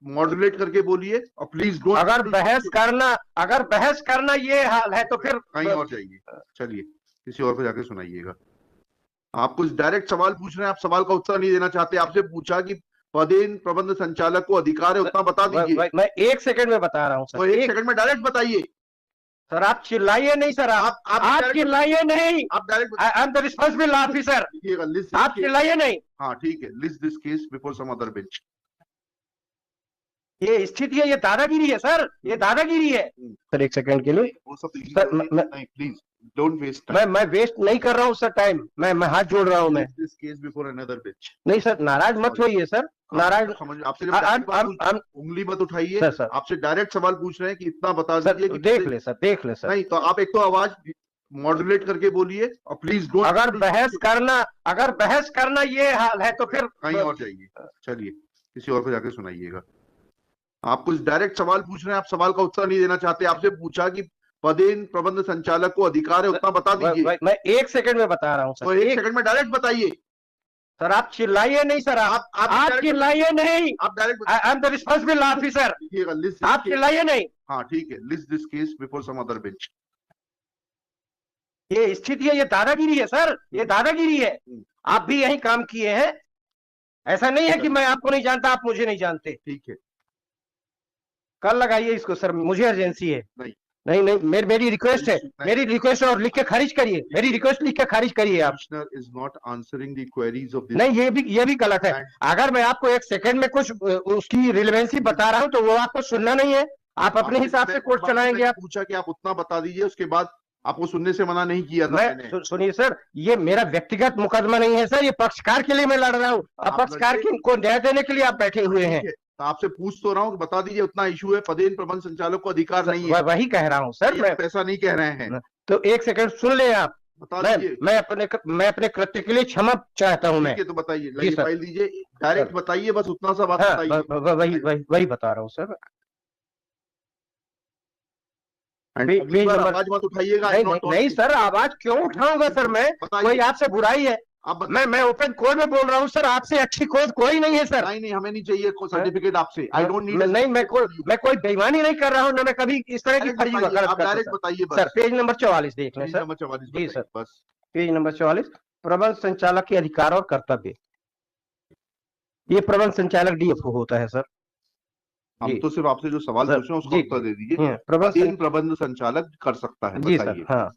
Moderate करके बोलिए और प्लीज डोंट। अगर बहस करना ये हाल है तो फिर कहीं और जाइए, चलिए किसी और को जाके सुनाइएगा। आप कुछ डायरेक्ट सवाल पूछ रहे हैं, आप सवाल का उत्तर नहीं देना चाहते। आपसे पूछा कि पदेन प्रबंध संचालक को अधिकार है उतना बता दीजिए। मैं 1 सेकंड में बता रहा हूँ सर। तो 1 सेकंड में डायरेक्ट बताइए सर। आप चिल्लाइए नहीं सर, आप चिल्लाइए नहीं। आप direct I am the responsible officer. आप चिल्लाइए नहीं। हाँ ठीक है, list this case before some other bench. ये स्थिति है, ये दादागिरी है सर, ये दादागिरी है सर। 1 सेकंड के लिए वो सब sir, please don't waste time. मैं वेस्ट नहीं कर रहा हूँ सर टाइम। मैं हाथ जोड़ रहा हूँ। मैं this case before another bench. नहीं सर, नाराज मत होइए सर, नाराज। समझ आपसे उंगली मत उठाइए सर। आपसे डायरेक्ट सवाल पूछ रहे हैं कि इतना बता दीजिए कि देख ले सर। नहीं तो आप एक तो आवाज मॉडरेट करके बोलिए और प्लीज डोंट। अगर बहस करना ये हाल है तो फिर कहीं और जाइए, चलिए किसी और को जाके सुनाइएगा। आप कुछ डायरेक्ट सवाल पूछ रहे हैं, आप सवाल का उत्तर नहीं देना चाहते। आपसे पूछा कि पदेन प्रबंध संचालक को अधिकार है उतना बता दीजिए। मैं 1 सेकंड में बता रहा हूँ सर। तो 1 सेकंड में डायरेक्ट बताइए सर। आप चिल्लाइए नहीं सर, आप चिल्लाइए नहीं। आप direct I am the responsible officer. आप चिल्लाइए नहीं। हाँ ठीक है, list this case before some other bench. ये स्थिति है, ये दादागिरी है सर, ये दादागिरी है। आप भी यही काम किए हैं। ऐसा नहीं है कि मैं आपको नहीं जानता, आप मुझे नहीं जानते। ठीक है, कल लगाइए इसको सर, मुझे अर्जेंसी है। नहीं, मेरी रिक्वेस्ट है, मेरी रिक्वेस्ट और लिख के खारिज करिए। मेरी रिक्वेस्ट लिख के खारिज करिए आप। Is not answering the queries of this. नहीं, ये भी गलत है। अगर मैं आपको 1 सेकंड में कुछ उसकी रिलेवेंसी बता रहा हूं तो वो आपको सुनना नहीं है। आप अपने हिसाब से कोर्ट चलाएंगे। आप पूछा कि आप उतना बता दीजिए, उसके बाद आपको सुनने से मना नहीं किया था मैंने। सुनिए सर, ये मेरा व्यक्तिगत मुकदमा नहीं है सर, ये पक्षकार के लिए मैं लड़ रहा हूँ। पक्षकार को न्याय देने के लिए आप बैठे हुए हैं। तो आपसे पूछ तो रहा हूँ कि बता दीजिए उतना इशू है, पदेन प्रबंध संचालक को अधिकार नहीं है। वही कह रहा हूँ सर, मैं ऐसा नहीं कह रहे हैं। तो 1 सेकंड सुन ले आप। बता दीजिए। मैं अपने कृत्य के लिए क्षमा चाहता हूँ। मैं तो बताइए, फाइल दीजिए, डायरेक्ट बताइए, बस उतना सा बात बताइए। वही बता रहा हूँ सर। आवाज मत उठाइएगा। नहीं सर, आवाज क्यों उठाऊंगा सर मैं? कोई आपसे बुराई है? मैं ओपन कोर्ट में बोल रहा हूँ सर, आपसे अच्छी खोज कोई नहीं है सर। नहीं, हमें नहीं चाहिए सर्टिफिकेट आपसे। I don't need. नहीं, मैं कोई बेईमानी नहीं कर रहा हूँ ना, मैं कभी इस तरह की फर्जी वकालत करता हूं। बताइए सर, पेज नंबर 44 देख लें सर। नंबर 44 जी सर, बस पेज नंबर 44, प्रबंध संचालक के अधिकार और कर्तव्य। ये प्रबंध संचालक डीएफओ होता है सर। हम तो सिर्फ आपसे जो सवाल पूछ रहे हैं उसका उत्तर दे दीजिए। प्रबंध संचालक कर सकता है, जी सर। हाँ,